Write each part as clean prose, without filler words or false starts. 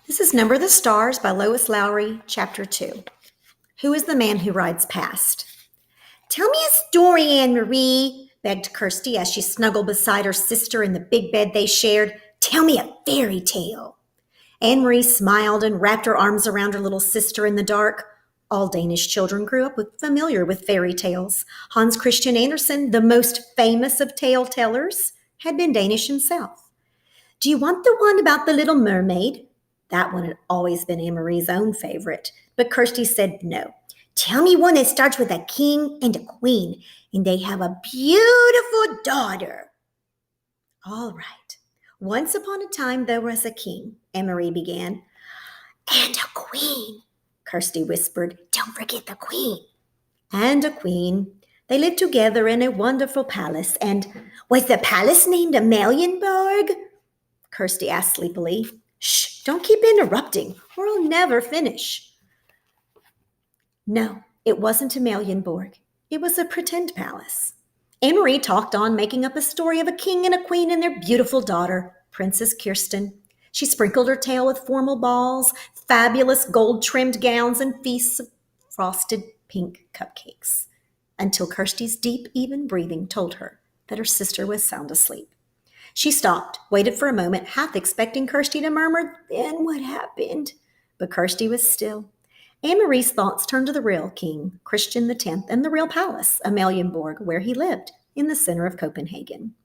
This is Number the Stars by Lois Lowry, Chapter 2. Who is the man who rides past? Tell me a story, Anne-Marie, begged Kirsty as she snuggled beside her sister in the big bed they shared. Tell me a fairy tale. Anne-Marie smiled and wrapped her arms around her little sister in the dark. All Danish children grew up familiar with fairy tales. Hans Christian Andersen, the most famous of tale tellers, had been Danish himself. Do you want the one about the little mermaid? That one had always been Anne-Marie's own favorite, but Kirsty said no. Tell me one that starts with a king and a queen, and they have a beautiful daughter. All right. Once upon a time there was a king, Anne-Marie began. And a queen, Kirsty whispered. Don't forget the queen. And a queen. They lived together in a wonderful palace, and was the palace named Amalienborg? Kirsty asked sleepily. Shh, don't keep interrupting, or I'll never finish. No, it wasn't Amalienborg. It was a pretend palace. Anne-Marie talked on, making up a story of a king and a queen and their beautiful daughter, Princess Kirsten. She sprinkled her tale with formal balls, fabulous gold-trimmed gowns, and feasts of frosted pink cupcakes, until Kirsty's deep, even breathing told her that her sister was sound asleep. She stopped, waited for a moment, half expecting Kirsty to murmur, Then what happened? But Kirsty was still. Anne-Marie's thoughts turned to the real king, Christian X, and the real palace, Amalienborg, where he lived, in the center of Copenhagen.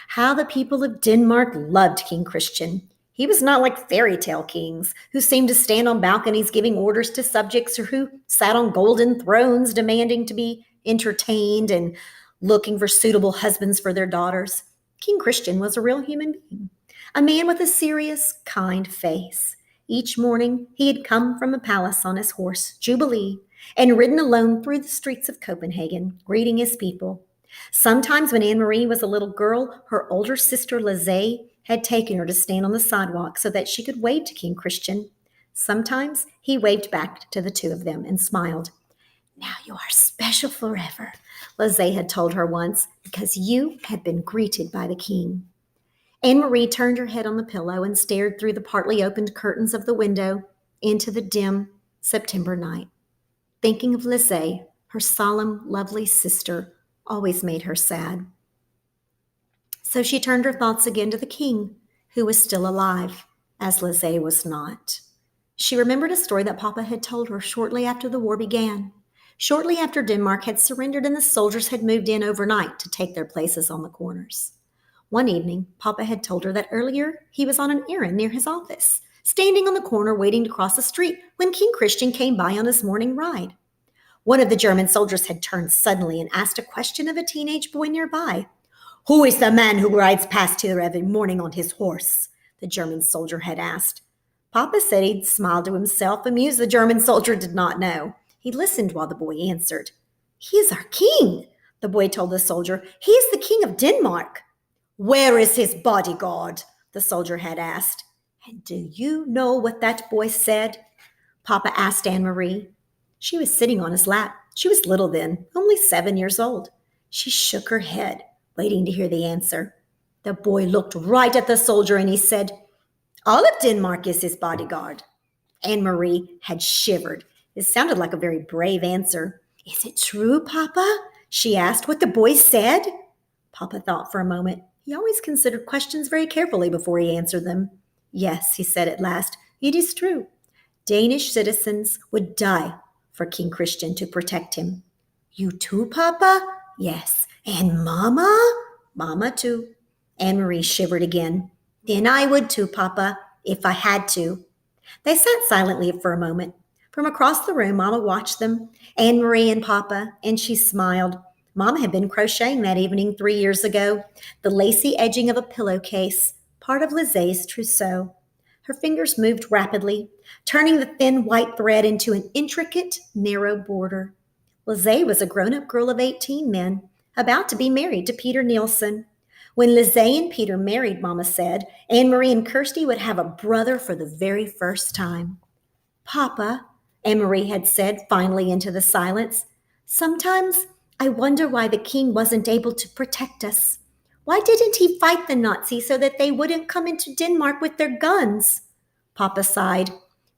How the people of Denmark loved King Christian. He was not like fairy tale kings, who seemed to stand on balconies giving orders to subjects or who sat on golden thrones demanding to be entertained and looking for suitable husbands for their daughters. King Christian was a real human being, a man with a serious, kind face. Each morning, he had come from a palace on his horse, Jubilee, and ridden alone through the streets of Copenhagen, greeting his people. Sometimes when Anne-Marie was a little girl, her older sister Lizzie had taken her to stand on the sidewalk so that she could wave to King Christian. Sometimes he waved back to the two of them and smiled. Now you are special forever, Lizzie had told her once, because you had been greeted by the king. Anne-Marie turned her head on the pillow and stared through the partly opened curtains of the window into the dim September night. Thinking of Lizzie, her solemn, lovely sister, always made her sad. So she turned her thoughts again to the king, who was still alive, as Lizzie was not. She remembered a story that Papa had told her shortly after the war began. Shortly after Denmark had surrendered and the soldiers had moved in overnight to take their places on the corners. One evening, Papa had told her that earlier he was on an errand near his office, standing on the corner waiting to cross the street when King Christian came by on his morning ride. One of the German soldiers had turned suddenly and asked a question of a teenage boy nearby. Who is the man who rides past here every morning on his horse? The German soldier had asked. Papa said he'd smiled to himself, amused the German soldier did not know. He listened while the boy answered. He is our king, the boy told the soldier. He is the king of Denmark. Where is his bodyguard? The soldier had asked. And do you know what that boy said? Papa asked Anne-Marie. She was sitting on his lap. She was little then, only 7 years old. She shook her head, waiting to hear the answer. The boy looked right at the soldier and he said, All of Denmark is his bodyguard. Anne-Marie had shivered. It sounded like a very brave answer. Is it true, Papa? She asked what the boy said. Papa thought for a moment. He always considered questions very carefully before he answered them. Yes, he said at last, it is true. Danish citizens would die for King Christian to protect him. You too, Papa? Yes. And Mama? Mama too. Anne-Marie shivered again. Then I would too, Papa, if I had to. They sat silently for a moment. From across the room, Mama watched them, Anne-Marie and Papa, and she smiled. Mama had been crocheting that evening 3 years ago, the lacy edging of a pillowcase, part of Lizzie's trousseau. Her fingers moved rapidly, turning the thin white thread into an intricate, narrow border. Lizzie was a grown-up girl of 18 men, about to be married to Peter Nielsen. When Lizzie and Peter married, Mama said, Anne-Marie and Kirsty would have a brother for the very first time. Papa, Anne-Marie had said finally into the silence, sometimes I wonder why the king wasn't able to protect us. Why didn't he fight the Nazis so that they wouldn't come into Denmark with their guns? Papa sighed.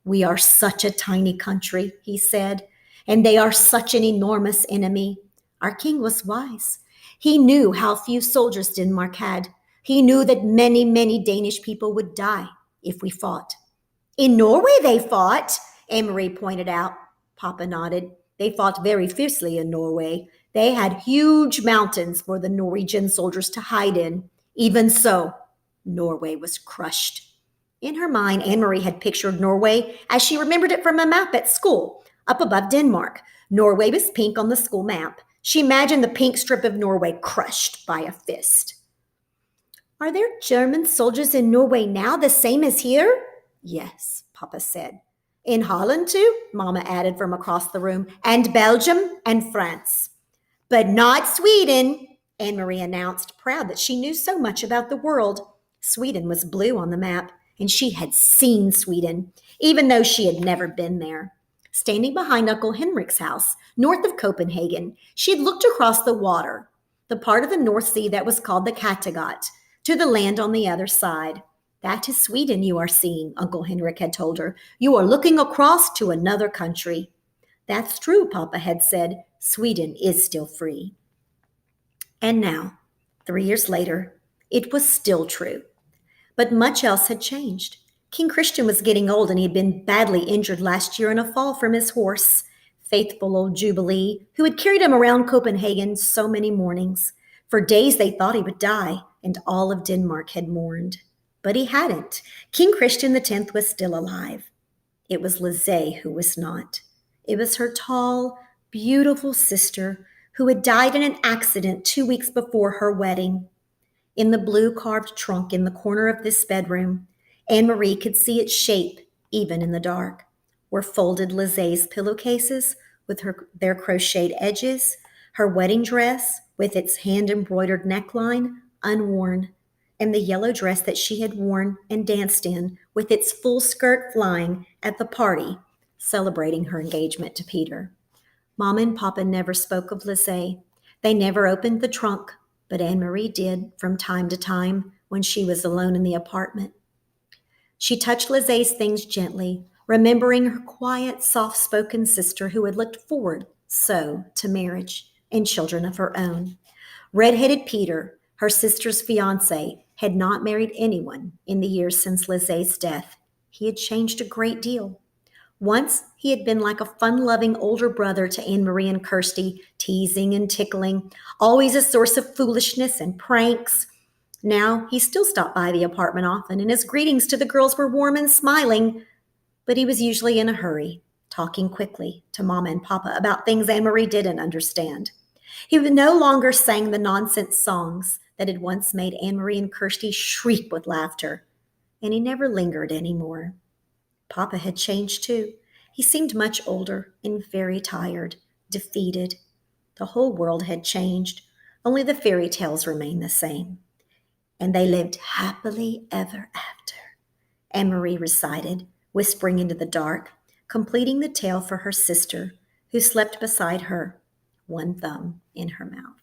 We are such a tiny country, he said, and they are such an enormous enemy. Our king was wise. He knew how few soldiers Denmark had. He knew that many, many Danish people would die if we fought. In Norway, they fought, Anne-Marie pointed out. Papa nodded. They fought very fiercely in Norway. They had huge mountains for the Norwegian soldiers to hide in. Even so, Norway was crushed. In her mind, Anne-Marie had pictured Norway as she remembered it from a map at school, up above Denmark. Norway was pink on the school map. She imagined the pink strip of Norway crushed by a fist. Are there German soldiers in Norway now, the same as here? Yes, Papa said. In Holland too, Mama added from across the room, and Belgium and France. But not Sweden, Anne-Marie announced, proud that she knew so much about the world. Sweden was blue on the map, and she had seen Sweden, even though she had never been there. Standing behind Uncle Henrik's house, north of Copenhagen, she had looked across the water, the part of the North Sea that was called the Kattegat, to the land on the other side. That is Sweden you are seeing, Uncle Henrik had told her. You are looking across to another country. That's true, Papa had said. Sweden is still free. And now, 3 years later, it was still true. But much else had changed. King Christian was getting old and he had been badly injured last year in a fall from his horse. Faithful old Jubilee, who had carried him around Copenhagen so many mornings. For days they thought he would die, and all of Denmark had mourned. But he hadn't. King Christian X was still alive. It was Lizzie who was not. It was her tall, beautiful sister who had died in an accident 2 weeks before her wedding. In the blue carved trunk in the corner of this bedroom, Anne-Marie could see its shape even in the dark, were folded Lizzie's pillowcases with their crocheted edges, her wedding dress with its hand-embroidered neckline unworn, and the yellow dress that she had worn and danced in with its full skirt flying at the party celebrating her engagement to Peter. Mama and Papa never spoke of Lizzie. They never opened the trunk, but Anne-Marie did from time to time when she was alone in the apartment. She touched Lizzie's things gently, remembering her quiet, soft-spoken sister who had looked forward so to marriage and children of her own. Red-headed Peter, her sister's fiancé, had not married anyone in the years since Lizzie's death. He had changed a great deal. Once he had been like a fun-loving older brother to Anne-Marie and Kirsty, teasing and tickling, always a source of foolishness and pranks. Now he still stopped by the apartment often, and his greetings to the girls were warm and smiling, but he was usually in a hurry, talking quickly to Mama and Papa about things Anne-Marie didn't understand. He no longer sang the nonsense songs that had once made Anne-Marie and Kirsty shriek with laughter, and he never lingered anymore. Papa had changed too. He seemed much older and very tired, defeated. The whole world had changed. Only the fairy tales remained the same. And they lived happily ever after, Anne-Marie recited, whispering into the dark, completing the tale for her sister, who slept beside her, one thumb in her mouth.